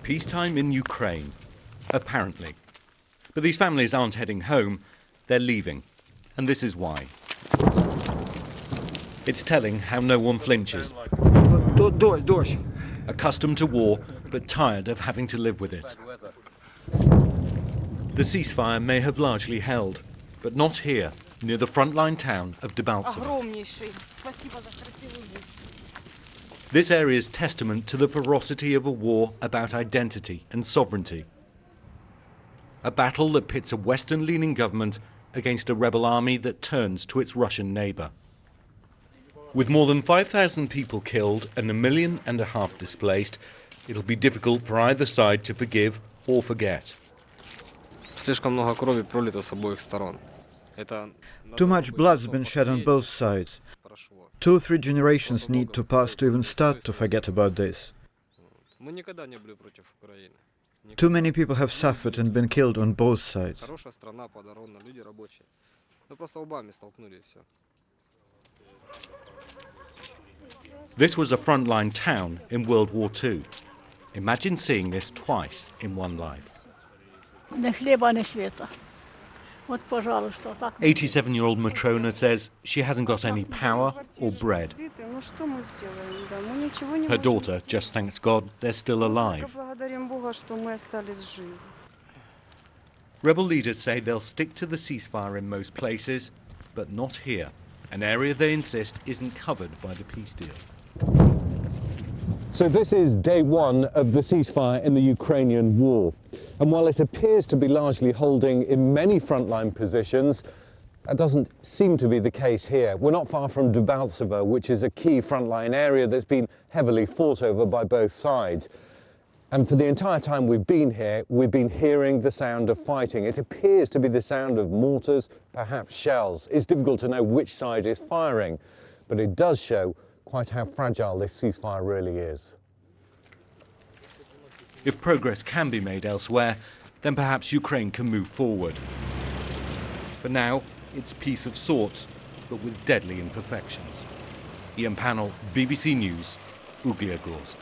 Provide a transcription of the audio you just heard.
Peacetime in Ukraine, apparently. But these families aren't heading home, they're leaving. And this is why. It's telling how no one flinches. Accustomed to war, but tired of having to live with it. The ceasefire may have largely held, but not here, near the frontline town of Debaltseve. This area is testament to the ferocity of a war about identity and sovereignty. A battle that pits a Western-leaning government against a rebel army that turns to its Russian neighbour. With more than 5,000 people killed and 1.5 million displaced, it'll be difficult for either side to forgive or forget. Too much blood's been shed on both sides. 2 or 3 generations need to pass to even start to forget about this. Too many people have suffered and been killed on both sides. This was a frontline town in World War II. Imagine seeing this twice in one life. 87-year-old Matrona says she hasn't got any power or bread. Her daughter just thanks God they're still alive. Rebel leaders say they'll stick to the ceasefire in most places, but not here, an area they insist isn't covered by the peace deal. So this is day one of the ceasefire in the Ukrainian war. And while it appears to be largely holding in many frontline positions, that doesn't seem to be the case here. We're not far from Debaltseve, which is a key frontline area that's been heavily fought over by both sides. And for the entire time we've been here, we've been hearing the sound of fighting. It appears to be the sound of mortars, perhaps shells. It's difficult to know which side is firing, but it does show quite how fragile this ceasefire really is. If progress can be made elsewhere, then perhaps Ukraine can move forward. For now, it's peace of sorts, but with deadly imperfections. Ian Pannell, BBC News, Ugliagorsk.